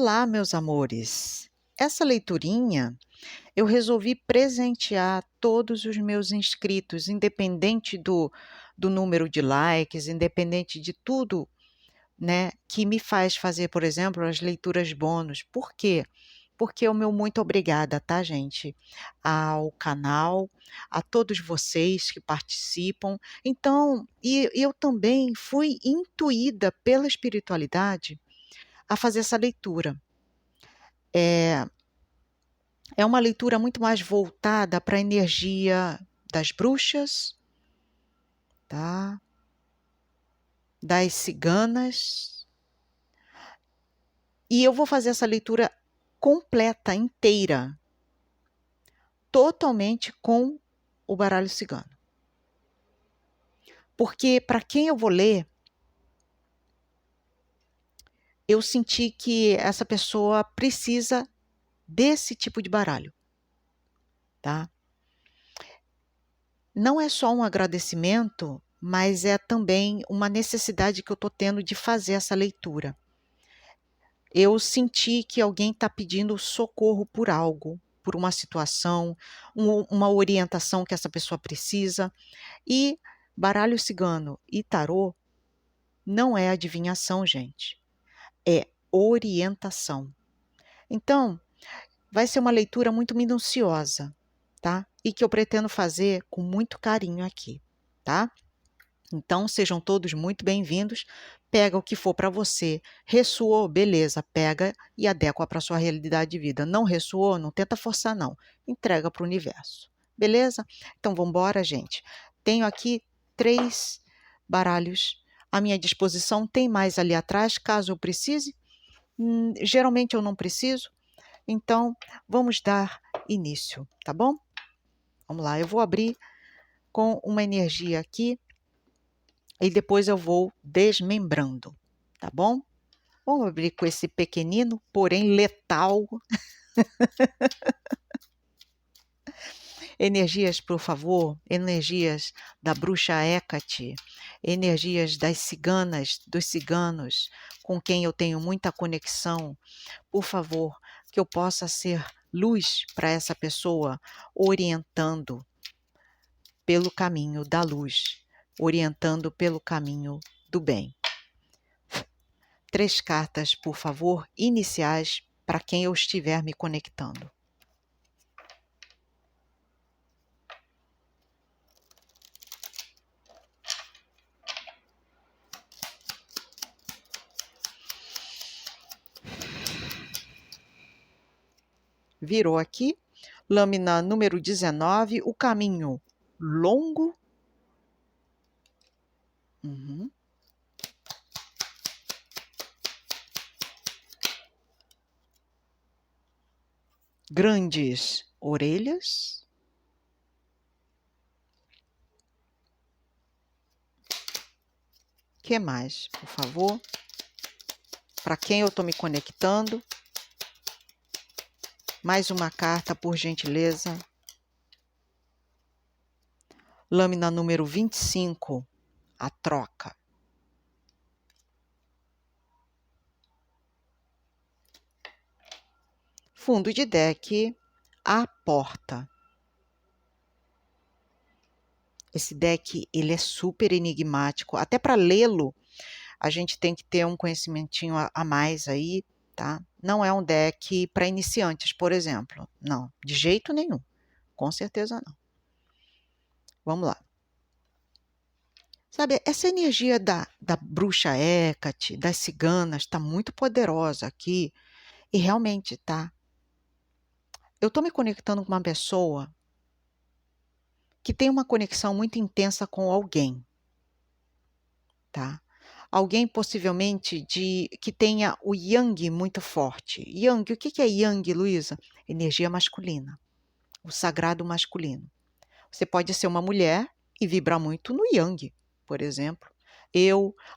Olá, meus amores! Essa leiturinha eu resolvi presentear todos os meus inscritos, independente do número de likes, independente de tudo, né, que me faz fazer, por exemplo, as leituras bônus. Por quê? Porque é o meu muito obrigada, tá, gente? Ao canal, a todos vocês que participam. Então, e eu também fui intuída pela espiritualidade a fazer essa leitura. É uma leitura muito mais voltada para a energia das bruxas, tá? Das ciganas. E eu vou fazer essa leitura completa, inteira, totalmente com o baralho cigano. Porque para quem eu vou ler, eu senti que essa pessoa precisa desse tipo de baralho, tá? Não é só um agradecimento, mas é também uma necessidade que eu estou tendo de fazer essa leitura. Eu senti que alguém está pedindo socorro por algo, por uma situação, uma orientação que essa pessoa precisa. E baralho cigano e tarô não é adivinhação, gente. É orientação. Então, vai ser uma leitura muito minuciosa, tá? E que eu pretendo fazer com muito carinho aqui, tá? Então, sejam todos muito bem-vindos. Pega o que for para você. Ressoou, beleza, pega e adequa para a sua realidade de vida. Não ressoou, não tenta forçar, não. Entrega para o universo. Beleza? Então, vamos embora, gente. Tenho aqui 3 baralhos à minha disposição. Tem mais ali atrás, caso eu precise. Geralmente eu não preciso. Então, vamos dar início, tá bom? Vamos lá, eu vou abrir com uma energia aqui e depois eu vou desmembrando, tá bom? Vamos abrir com esse pequenino, porém letal. Energias, por favor, energias da bruxa Hecate, energias das ciganas, dos ciganos, com quem eu tenho muita conexão. Por favor, que eu possa ser luz para essa pessoa, orientando pelo caminho da luz, orientando pelo caminho do bem. 3 cartas, por favor, iniciais para quem eu estiver me conectando. Virou aqui, lâmina número 19, o caminho longo. Grandes orelhas. Que mais, por favor? Para quem eu estou me conectando? Mais uma carta, por gentileza. Lâmina número 25, a troca. Fundo de deck, a porta. Esse deck, ele é super enigmático. Até para lê-lo, a gente tem que ter um conhecimentinho a mais aí, tá? Não é um deck para iniciantes, por exemplo. Não, de jeito nenhum. Com certeza não. Vamos lá. Sabe, essa energia da bruxa Hecate, das ciganas, está muito poderosa aqui. E realmente, tá? Eu estou me conectando com uma pessoa que tem uma conexão muito intensa com alguém, tá? Alguém possivelmente que tenha o Yang muito forte. Yang, o que é Yang, Luísa? Energia masculina, o sagrado masculino. Você pode ser uma mulher e vibrar muito no Yang, por exemplo.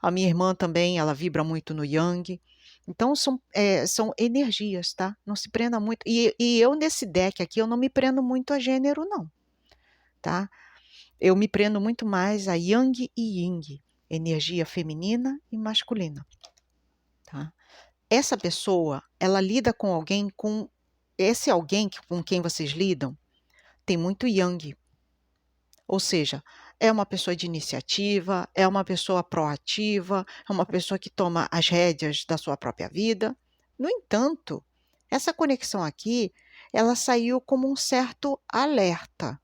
A minha irmã também, ela vibra muito no Yang. Então, são energias, tá? Não se prenda muito. E eu, nesse deck aqui, eu não me prendo muito a gênero, não, tá? Eu me prendo muito mais a Yang e Yin, energia feminina e masculina, tá? essa pessoa, ela lida com alguém com esse alguém com quem vocês lidam, tem muito yang. Ou seja, é uma pessoa de iniciativa, é uma pessoa proativa, é uma pessoa que toma as rédeas da sua própria vida. No entanto, essa conexão aqui, ela saiu como um certo alerta.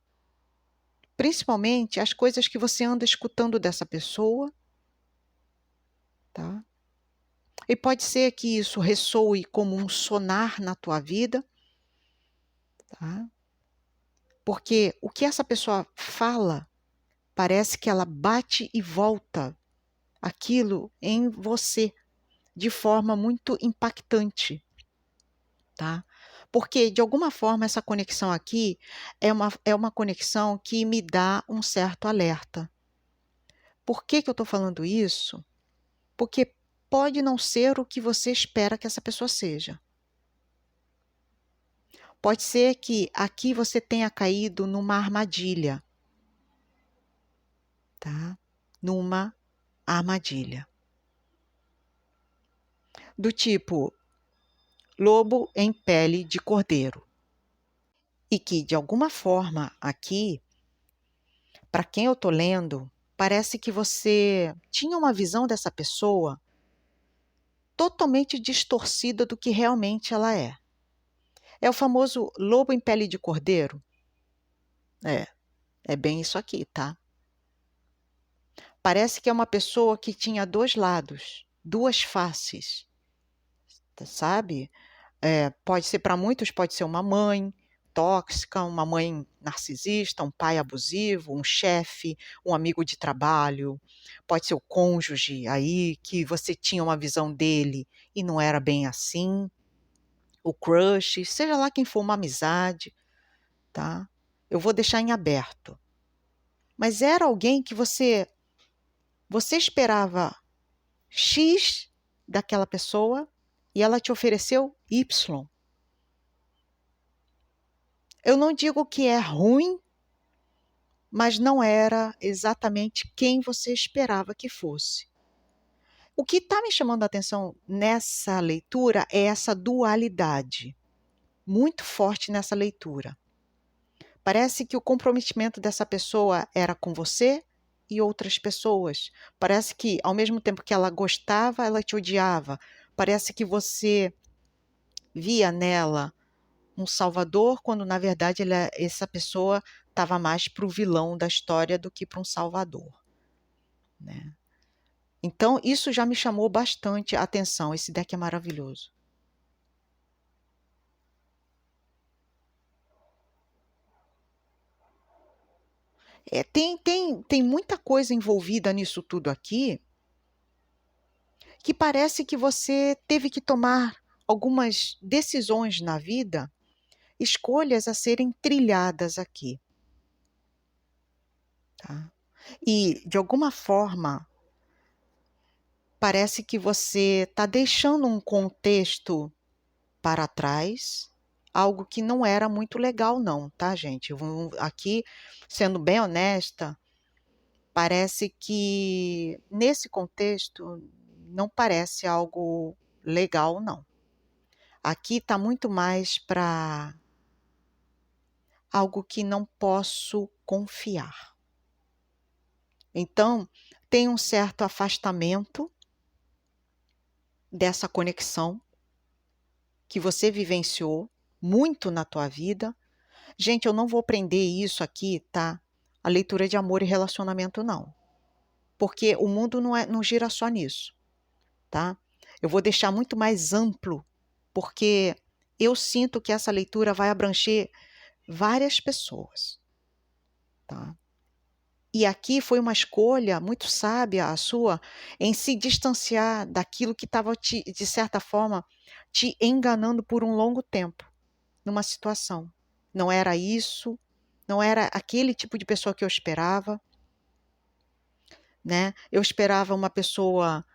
Principalmente as coisas que você anda escutando dessa pessoa, tá? E pode ser que isso ressoe como um sonar na tua vida, tá? Porque o que essa pessoa fala, parece que ela bate e volta aquilo em você de forma muito impactante, tá? Porque, de alguma forma, essa conexão aqui é uma conexão que me dá um certo alerta. Por que que eu estou falando isso? Porque pode não ser o que você espera que essa pessoa seja. Pode ser que aqui você tenha caído numa armadilha, tá? Numa armadilha. Do tipo, lobo em pele de cordeiro. E que, de alguma forma, aqui, para quem eu estou lendo, parece que você tinha uma visão dessa pessoa totalmente distorcida do que realmente ela é. É o famoso lobo em pele de cordeiro? É bem isso aqui, tá? Parece que é uma pessoa que tinha dois lados, duas faces, sabe? Pode ser para muitos, pode ser uma mãe tóxica, uma mãe narcisista, um pai abusivo, um chefe, um amigo de trabalho, pode ser o cônjuge aí, que você tinha uma visão dele e não era bem assim, o crush, seja lá quem for, uma amizade, tá? Eu vou deixar em aberto. Mas era alguém que você esperava X daquela pessoa e ela te ofereceu Y. Eu não digo que é ruim, mas não era exatamente quem você esperava que fosse. O que está me chamando a atenção nessa leitura é essa dualidade, muito forte nessa leitura. Parece que o comprometimento dessa pessoa era com você e outras pessoas. Parece que, ao mesmo tempo que ela gostava, ela te odiava. Parece que você via nela um salvador, quando na verdade essa pessoa estava mais para o vilão da história do que para um salvador, né? Então, isso já me chamou bastante a atenção. Esse deck é maravilhoso. Tem muita coisa envolvida nisso tudo aqui que parece que você teve que tomar algumas decisões na vida, escolhas a serem trilhadas aqui, tá? E, de alguma forma, parece que você está deixando um contexto para trás, algo que não era muito legal não, tá, gente? Aqui, sendo bem honesta, parece que nesse contexto não parece algo legal não. Aqui está muito mais para algo que não posso confiar. Então, tem um certo afastamento dessa conexão que você vivenciou muito na tua vida. Gente, eu não vou prender isso aqui, tá? A leitura de amor e relacionamento, não. Porque o mundo não gira só nisso, tá? Eu vou deixar muito mais amplo, porque eu sinto que essa leitura vai abranger várias pessoas, tá? E aqui foi uma escolha muito sábia a sua em se distanciar daquilo que estava, de certa forma, te enganando por um longo tempo numa situação. Não era isso, não era aquele tipo de pessoa que eu esperava, né? Eu esperava uma pessoa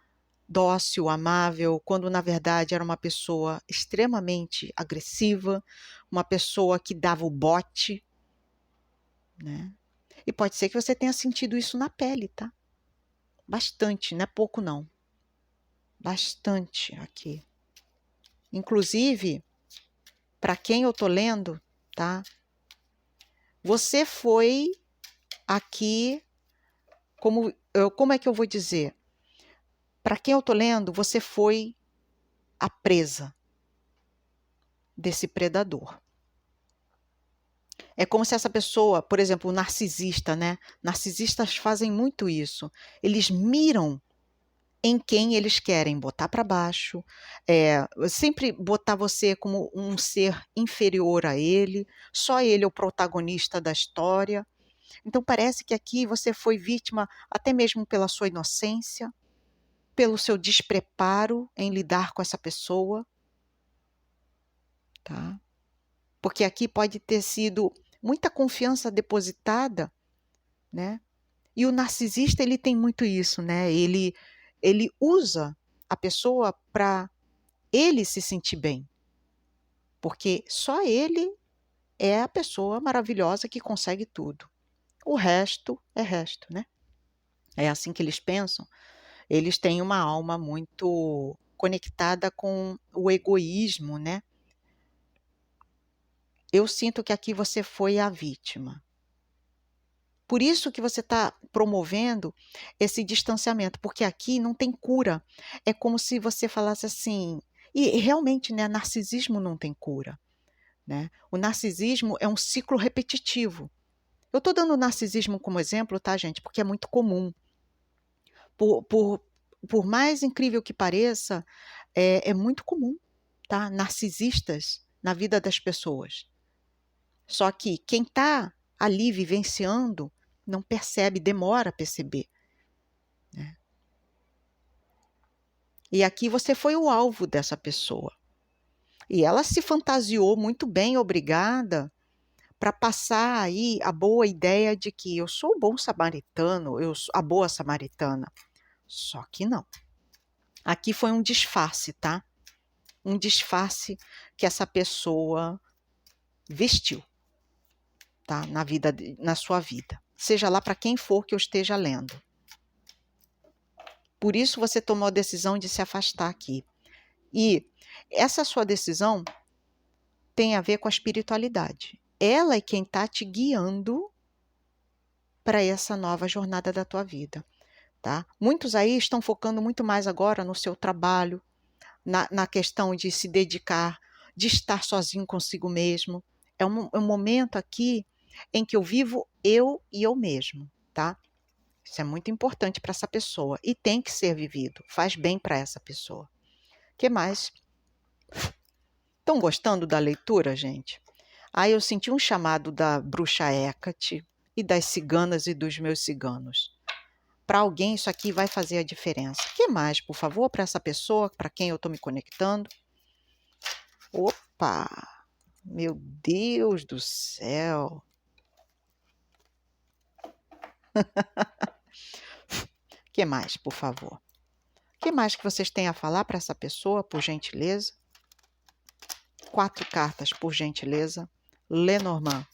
dócil, amável, quando na verdade era uma pessoa extremamente agressiva, uma pessoa que dava o bote, né? E pode ser que você tenha sentido isso na pele, tá? Bastante, não é pouco não. Bastante aqui. Inclusive, para quem eu tô lendo, tá? Você foi aqui, como é que eu vou dizer? Para quem eu tô lendo, você foi a presa desse predador. É como se essa pessoa, por exemplo, o narcisista, né? Narcisistas fazem muito isso. Eles miram em quem eles querem botar para baixo, sempre botar você como um ser inferior a ele, só ele é o protagonista da história. Então parece que aqui você foi vítima até mesmo pela sua inocência, pelo seu despreparo em lidar com essa pessoa, tá? Porque aqui pode ter sido muita confiança depositada, né? E o narcisista, ele tem muito isso, né? Ele usa a pessoa para ele se sentir bem, porque só ele é a pessoa maravilhosa que consegue tudo. O resto é resto, né? É assim que eles pensam. Eles têm uma alma muito conectada com o egoísmo, né? Eu sinto que aqui você foi a vítima. Por isso que você está promovendo esse distanciamento, porque aqui não tem cura. É como se você falasse assim, e realmente, né, narcisismo não tem cura, né? O narcisismo é um ciclo repetitivo. Eu estou dando o narcisismo como exemplo, tá, gente? Porque é muito comum. Por, por, por mais incrível que pareça, é muito comum, tá? Narcisistas na vida das pessoas. Só que quem está ali vivenciando não percebe, demora a perceber, né? E aqui você foi o alvo dessa pessoa. E ela se fantasiou muito bem, obrigada, para passar aí a boa ideia de que eu sou o bom samaritano, eu sou a boa samaritana. Só que não. Aqui foi um disfarce, tá? Um disfarce que essa pessoa vestiu, tá? Na sua vida. Seja lá para quem for que eu esteja lendo. Por isso você tomou a decisão de se afastar aqui. E essa sua decisão tem a ver com a espiritualidade. Ela é quem está te guiando para essa nova jornada da tua vida, tá? Muitos aí estão focando muito mais agora no seu trabalho, na questão de se dedicar, de estar sozinho consigo mesmo. É um momento aqui em que eu vivo eu e eu mesmo, tá? Isso é muito importante para essa pessoa e tem que ser vivido. Faz bem para essa pessoa. O que mais? Estão gostando da leitura, gente? Aí eu senti um chamado da bruxa Hecate e das ciganas e dos meus ciganos. Para alguém isso aqui vai fazer a diferença. O que mais, por favor, para essa pessoa, para quem eu estou me conectando? Opa! Meu Deus do céu! O que mais, por favor? O que mais que vocês têm a falar para essa pessoa, por gentileza? 4 cartas, por gentileza. Lenormand.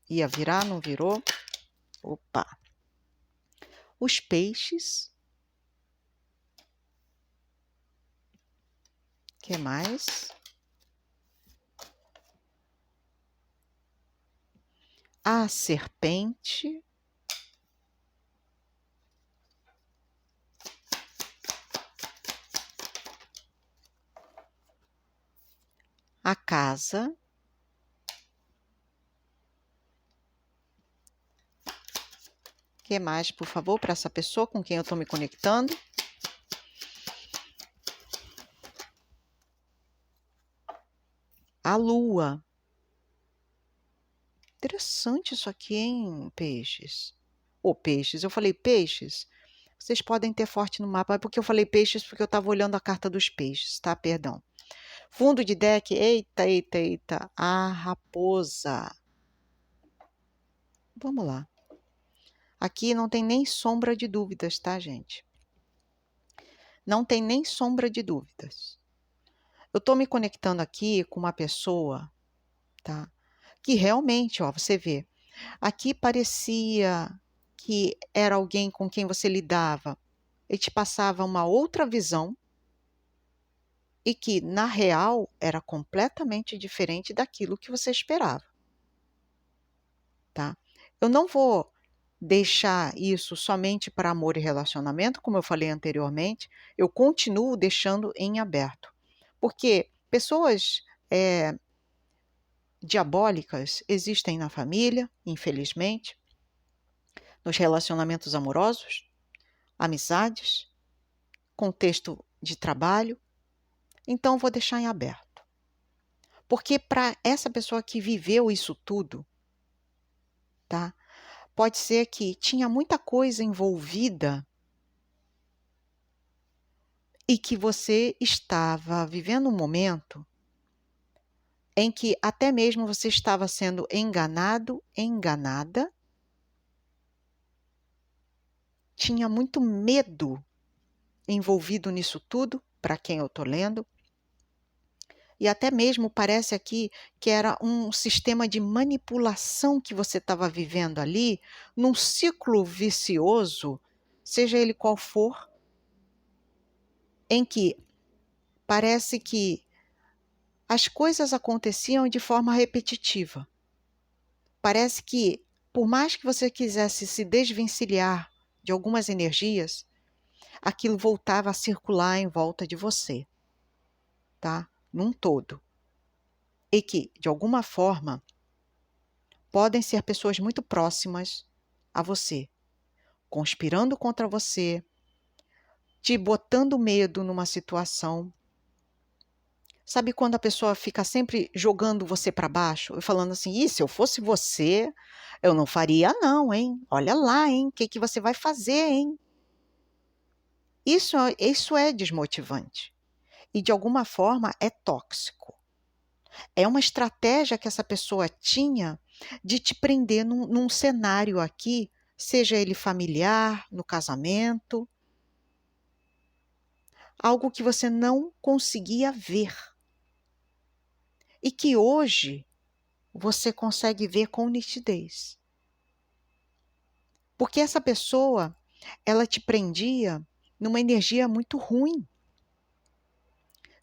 Ia virar, não virou? Opa! Os peixes. O que mais? A serpente. A casa. O que mais, por favor, para essa pessoa com quem eu estou me conectando? A lua. Interessante isso aqui, hein, peixes? Ô, peixes, eu falei peixes. Vocês podem ter forte no mapa, porque eu falei peixes porque eu estava olhando a carta dos peixes, tá? Perdão. Fundo de deck, eita, eita, eita. A raposa. Vamos lá. Aqui não tem nem sombra de dúvidas, tá, gente? Não tem nem sombra de dúvidas. Eu estou me conectando aqui com uma pessoa, tá? Que realmente, ó, você vê, aqui parecia que era alguém com quem você lidava. ele te passava uma outra visão e que, na real, era completamente diferente daquilo que você esperava, tá? Eu não vou deixar isso somente para amor e relacionamento, como eu falei anteriormente, eu continuo deixando em aberto. Porque pessoas diabólicas existem na família, infelizmente, nos relacionamentos amorosos, amizades, contexto de trabalho. Então, vou deixar em aberto. Porque para essa pessoa que viveu isso tudo, tá? Pode ser que tinha muita coisa envolvida e que você estava vivendo um momento em que até mesmo você estava sendo enganado, enganada, tinha muito medo envolvido nisso tudo, para quem eu estou lendo, e até mesmo parece aqui que era um sistema de manipulação que você estava vivendo ali, num ciclo vicioso, seja ele qual for, em que parece que as coisas aconteciam de forma repetitiva. Parece que, por mais que você quisesse se desvencilhar de algumas energias, aquilo voltava a circular em volta de você, tá? Num todo. E que, de alguma forma, podem ser pessoas muito próximas a você, conspirando contra você, te botando medo numa situação. Sabe quando a pessoa fica sempre jogando você para baixo e falando assim: "Ih, se eu fosse você, eu não faria não, hein? Olha lá, hein? O que que você vai fazer, hein?" Isso é desmotivante e, de alguma forma, é tóxico. É uma estratégia que essa pessoa tinha de te prender num cenário aqui, seja ele familiar, no casamento, algo que você não conseguia ver e que hoje você consegue ver com nitidez. Porque essa pessoa, ela te prendia numa energia muito ruim,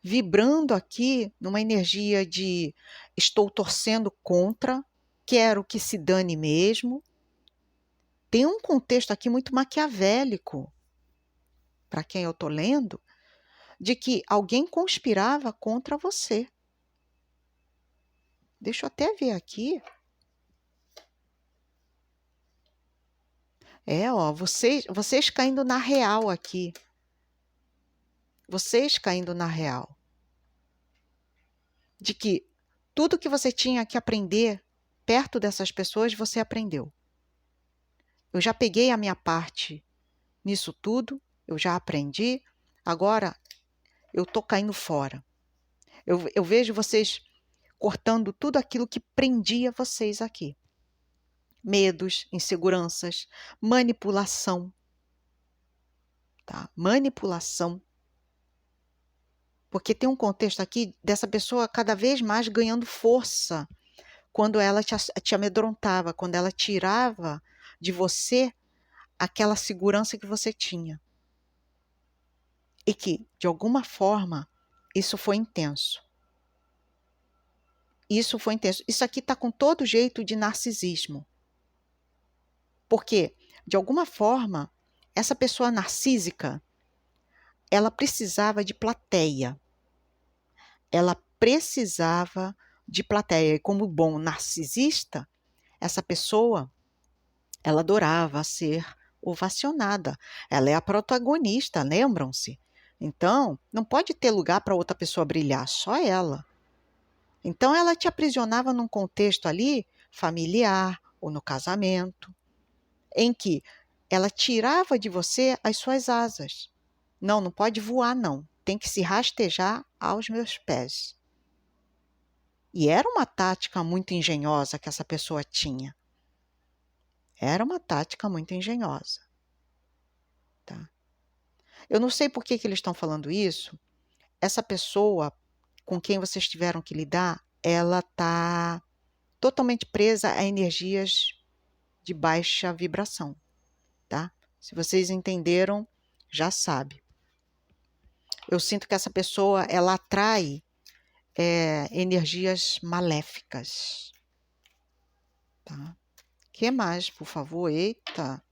vibrando aqui numa energia de estou torcendo contra, quero que se dane mesmo. Tem um contexto aqui muito maquiavélico, para quem eu estou lendo, de que alguém conspirava contra você. Deixa eu até ver aqui. Ó, vocês caindo na real aqui. Vocês caindo na real. De que tudo que você tinha que aprender perto dessas pessoas, você aprendeu. Eu já peguei a minha parte nisso tudo, eu já aprendi, agora eu estou caindo fora. Eu vejo vocês cortando tudo aquilo que prendia vocês aqui. Medos, inseguranças, manipulação. Tá? Manipulação. Porque tem um contexto aqui dessa pessoa cada vez mais ganhando força quando ela te amedrontava, quando ela tirava de você aquela segurança que você tinha. E que, de alguma forma, isso foi intenso. Isso foi intenso. Isso aqui está com todo jeito de narcisismo. Porque, de alguma forma, essa pessoa narcísica, ela precisava de plateia. Ela precisava de plateia. E como bom narcisista, essa pessoa, ela adorava ser ovacionada. Ela é a protagonista, lembram-se? Então, não pode ter lugar para outra pessoa brilhar, só ela. Então, ela te aprisionava num contexto ali familiar ou no casamento, em que ela tirava de você as suas asas. Não, não pode voar, não. Tem que se rastejar aos meus pés. E era uma tática muito engenhosa que essa pessoa tinha. Era uma tática muito engenhosa. Tá? Eu não sei por que eles estão falando isso. Essa pessoa com quem vocês tiveram que lidar, ela está totalmente presa a energias de baixa vibração. Tá? Se vocês entenderam, já sabe. Eu sinto que essa pessoa, ela atrai energias maléficas, tá? Que mais, por favor? Eita,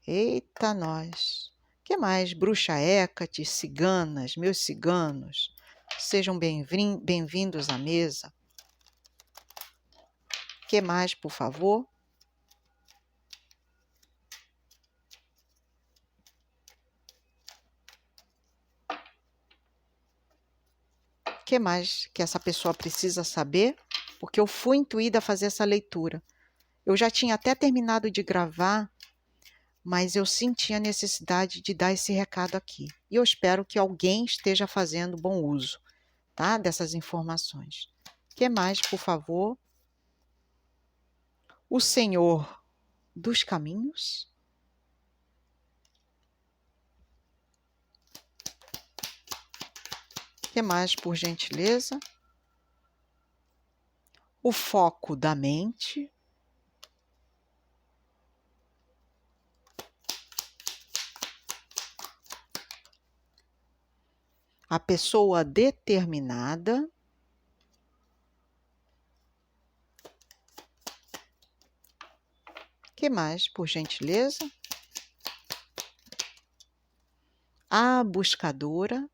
eita nós. Que mais? Bruxa Hécate, ciganas, meus ciganos, sejam bem-vindos à mesa. Que mais, por favor? Que mais que essa pessoa precisa saber? Porque eu fui intuída a fazer essa leitura. Eu já tinha até terminado de gravar, mas eu senti a necessidade de dar esse recado aqui. E eu espero que alguém esteja fazendo bom uso, tá? Dessas informações. Que mais, por favor? O Senhor dos caminhos. Que mais, por gentileza? O foco da mente. A pessoa determinada. Que mais, por gentileza? A buscadora.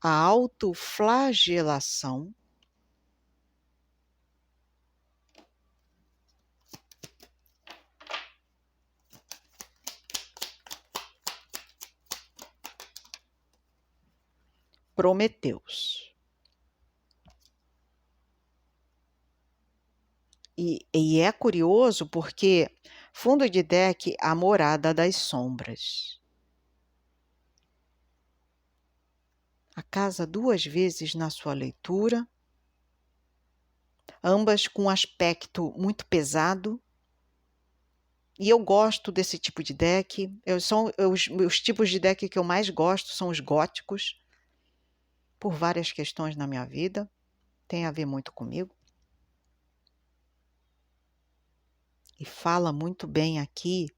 A autoflagelação. Prometeus. E é curioso porque fundo de deck, a morada das sombras. A casa 2 vezes na sua leitura, ambas com aspecto muito pesado. E eu gosto desse tipo de deck. Os tipos de deck que eu mais gosto são os góticos, por várias questões na minha vida. Tem a ver muito comigo. E fala muito bem aqui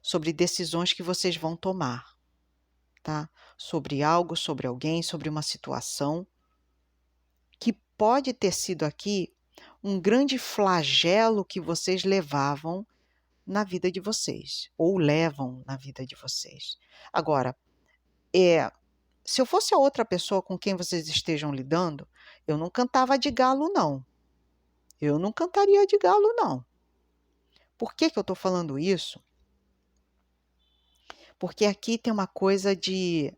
sobre decisões que vocês vão tomar, tá? Sobre algo, sobre alguém, sobre uma situação que pode ter sido aqui um grande flagelo que vocês levavam na vida de vocês, ou levam na vida de vocês. Agora, se eu fosse a outra pessoa com quem vocês estejam lidando, eu não cantava de galo, não. Eu não cantaria de galo, não. Por que eu estou falando isso? Porque aqui tem uma coisa de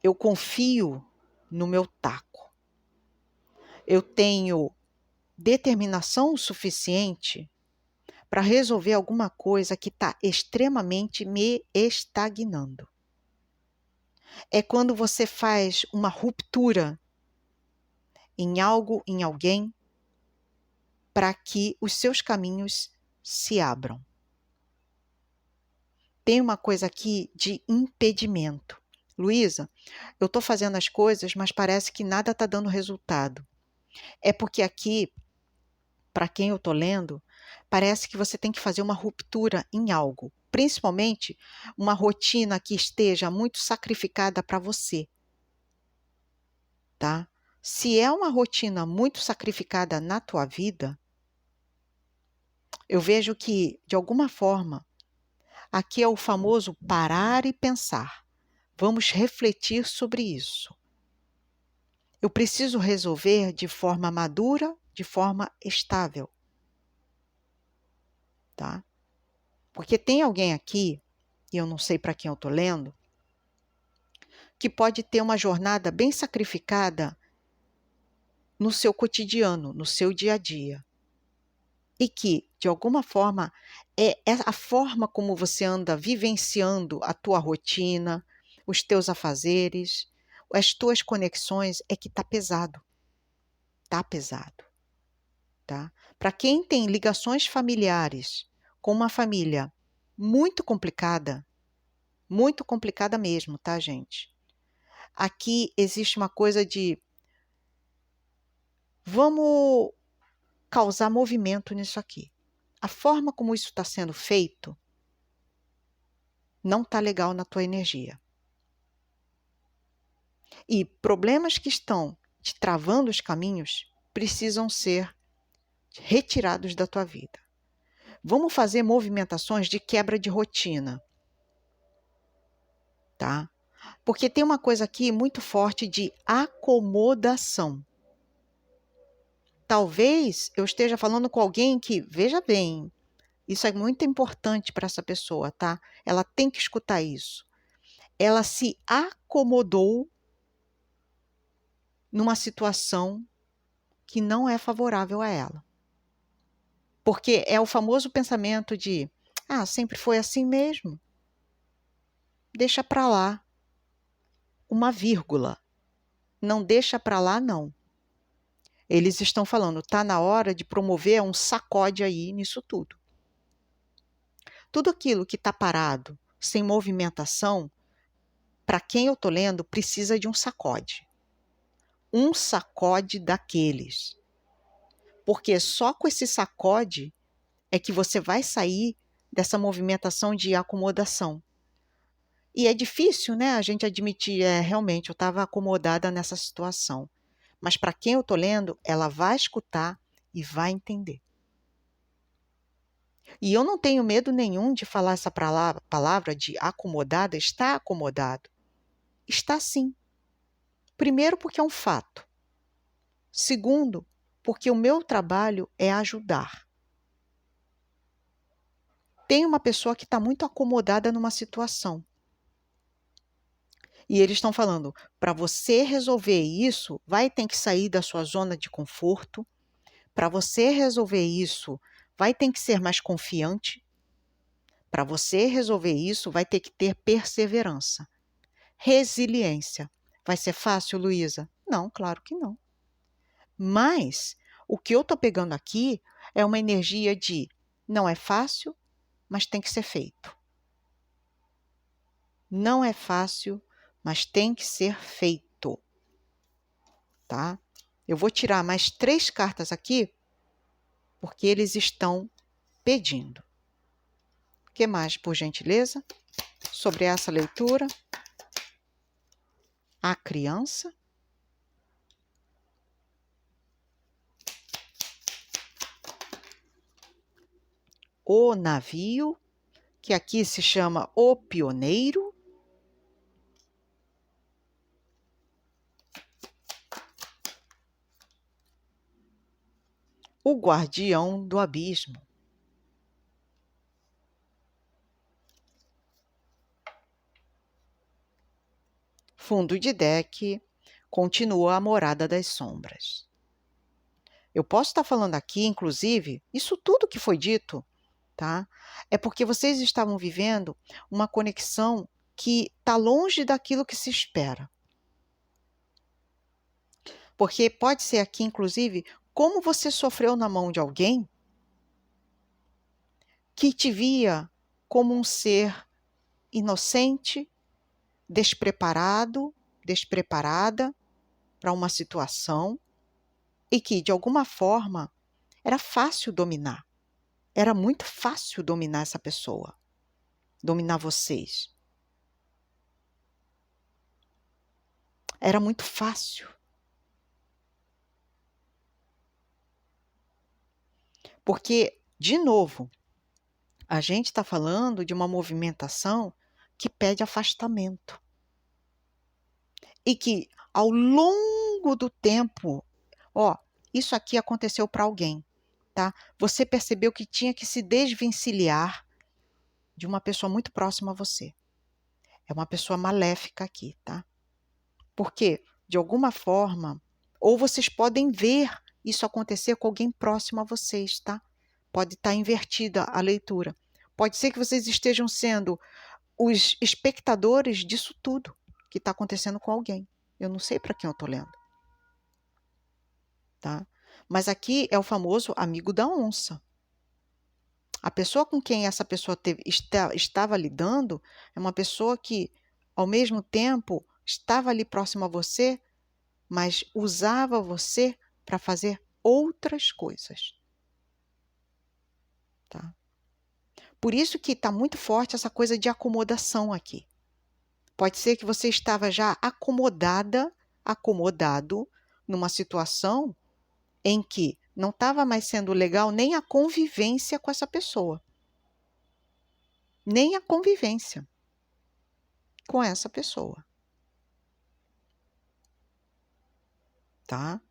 eu confio no meu taco. Eu tenho determinação suficiente para resolver alguma coisa que está extremamente me estagnando. É quando você faz uma ruptura em algo, em alguém, para que os seus caminhos se abram. Tem uma coisa aqui de impedimento. Luísa, eu estou fazendo as coisas, mas parece que nada está dando resultado. É porque aqui, para quem eu estou lendo, parece que você tem que fazer uma ruptura em algo, principalmente uma rotina que esteja muito sacrificada para você, tá? Se é uma rotina muito sacrificada na tua vida, eu vejo que, de alguma forma, aqui é o famoso parar e pensar. Vamos refletir sobre isso. Eu preciso resolver de forma madura, de forma estável, tá? Porque tem alguém aqui, e eu não sei para quem eu estou lendo, que pode ter uma jornada bem sacrificada no seu cotidiano, no seu dia a dia. E que, de alguma forma, é a forma como você anda vivenciando a tua rotina, os teus afazeres, as tuas conexões, é que está pesado. Está pesado. Tá? Para quem tem ligações familiares com uma família muito complicada mesmo, tá, gente? Aqui existe uma coisa de vamos causar movimento nisso aqui. A forma como isso está sendo feito não está legal na tua energia. E problemas que estão te travando os caminhos precisam ser retirados da tua vida. Vamos fazer movimentações de quebra de rotina, tá? Porque tem uma coisa aqui muito forte de acomodação. Talvez eu esteja falando com alguém que, veja bem, isso é muito importante para essa pessoa, tá? Ela tem que escutar isso. Ela se acomodou numa situação que não é favorável a ela. Porque é o famoso pensamento de, sempre foi assim mesmo. Deixa para lá. Uma vírgula. Não deixa para lá, não. Eles estão falando, tá na hora de promover um sacode aí nisso tudo. Tudo aquilo que está parado, sem movimentação, para quem eu estou lendo, precisa de um sacode. Um sacode daqueles. Porque só com esse sacode é que você vai sair dessa movimentação de acomodação. E é difícil, né, a gente admitir, realmente, eu estava acomodada nessa situação. Mas para quem eu estou lendo, ela vai escutar e vai entender. E eu não tenho medo nenhum de falar essa palavra de acomodada, está acomodado. Está sim. Primeiro, porque é um fato. Segundo, porque o meu trabalho é ajudar. Tem uma pessoa que está muito acomodada numa situação. E eles estão falando, para você resolver isso, vai ter que sair da sua zona de conforto. Para você resolver isso, vai ter que ser mais confiante. Para você resolver isso, vai ter que ter perseverança. Resiliência. Vai ser fácil, Luísa? Não, claro que não. Mas o que eu estou pegando aqui é uma energia de não é fácil, mas tem que ser feito. Não é fácil, mas tem que ser feito. Tá? Eu vou tirar mais 3 cartas aqui, porque eles estão pedindo. O que mais, por gentileza? Sobre essa leitura. A criança. O navio, que aqui se chama o pioneiro. O guardião do abismo. Fundo de deck, continua a morada das sombras. Eu posso estar falando aqui, inclusive, isso tudo que foi dito, tá? É porque vocês estavam vivendo uma conexão que está longe daquilo que se espera. Porque pode ser aqui, inclusive, como você sofreu na mão de alguém que te via como um ser inocente, despreparado, despreparada para uma situação e que, de alguma forma, era fácil dominar. Era muito fácil dominar essa pessoa, dominar vocês. Era muito fácil. Porque, de novo, a gente está falando de uma movimentação que pede afastamento. E que, ao longo do tempo, isso aqui aconteceu para alguém, tá? Você percebeu que tinha que se desvencilhar de uma pessoa muito próxima a você. É uma pessoa maléfica aqui, tá? Porque, de alguma forma, ou vocês podem ver isso acontecer com alguém próximo a vocês, tá? Pode estar invertida a leitura. Pode ser que vocês estejam sendo os espectadores disso tudo que está acontecendo com alguém. Eu não sei para quem eu estou lendo. Tá? Mas aqui é o famoso amigo da onça. A pessoa com quem essa pessoa estava lidando é uma pessoa que, ao mesmo tempo, estava ali próximo a você, mas usava você para fazer outras coisas. Tá? Por isso que está muito forte essa coisa de acomodação aqui. Pode ser que você estava já acomodado numa situação em que não estava mais sendo legal nem a convivência com essa pessoa. Nem a convivência com essa pessoa. Tá?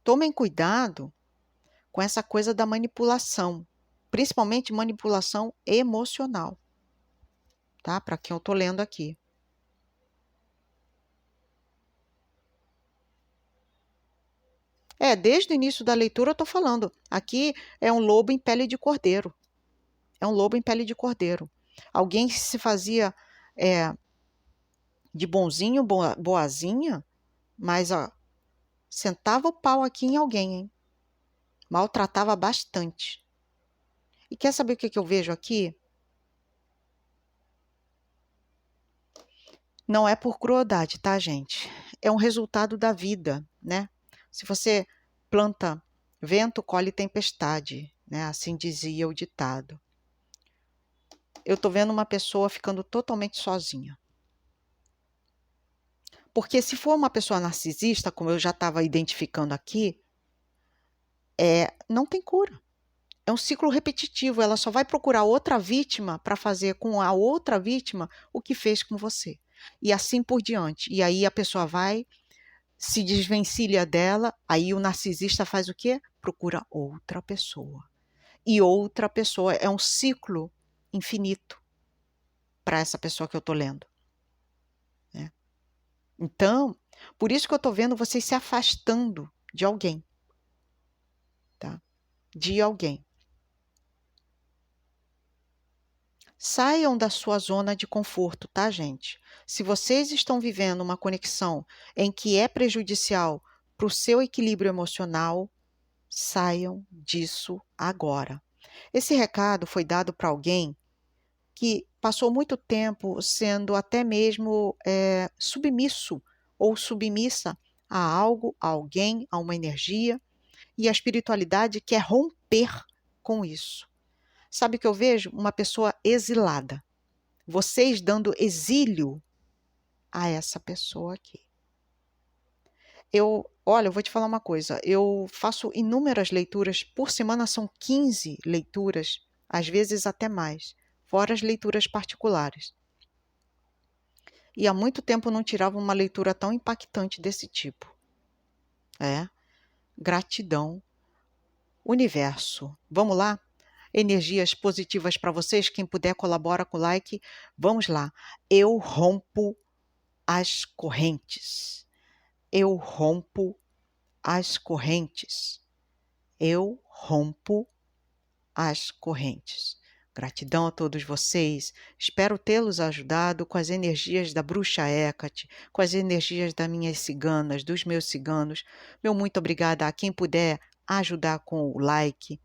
Tomem cuidado com essa coisa da manipulação, principalmente manipulação emocional, tá? Para quem eu tô lendo aqui. Desde o início da leitura eu tô falando. Aqui é um lobo em pele de cordeiro. É um lobo em pele de cordeiro. Alguém que se fazia de bonzinho, boazinha, mas ó, sentava o pau aqui em alguém, hein? Maltratava bastante. E quer saber o que eu vejo aqui? Não é por crueldade, tá, gente? É um resultado da vida, né? Se você planta vento, colhe tempestade, né? Assim dizia o ditado. Eu tô vendo uma pessoa ficando totalmente sozinha. Porque se for uma pessoa narcisista, como eu já estava identificando aqui, não tem cura. É um ciclo repetitivo. Ela só vai procurar outra vítima para fazer com a outra vítima o que fez com você. E assim por diante. E aí a pessoa vai, se desvencilha dela, aí o narcisista faz o quê? Procura outra pessoa. E outra pessoa. É um ciclo infinito para essa pessoa que eu estou lendo. Né? Então, por isso que eu estou vendo vocês se afastando de alguém. Tá? De alguém. Saiam da sua zona de conforto, tá, gente? Se vocês estão vivendo uma conexão em que é prejudicial para o seu equilíbrio emocional, saiam disso agora. Esse recado foi dado para alguém que passou muito tempo sendo até mesmo submisso ou submissa a algo, a alguém, a uma energia, e a espiritualidade quer romper com isso. Sabe o que eu vejo? Uma pessoa exilada. Vocês dando exílio a essa pessoa aqui. Olha, eu vou te falar uma coisa. Eu faço inúmeras leituras. Por semana são 15 leituras, às vezes até mais. Fora as leituras particulares. E há muito tempo não tirava uma leitura tão impactante desse tipo. Gratidão. Universo. Vamos lá? Energias positivas para vocês. Quem puder, colabora com o like. Vamos lá. Eu rompo as correntes. Eu rompo as correntes. Eu rompo as correntes. Gratidão a todos vocês. Espero tê-los ajudado com as energias da bruxa Hecate, com as energias das minhas ciganas, dos meus ciganos. Meu muito obrigada a quem puder ajudar com o like.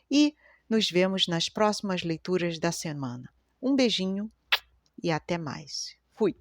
E nos vemos nas próximas leituras da semana. Um beijinho e até mais. Fui!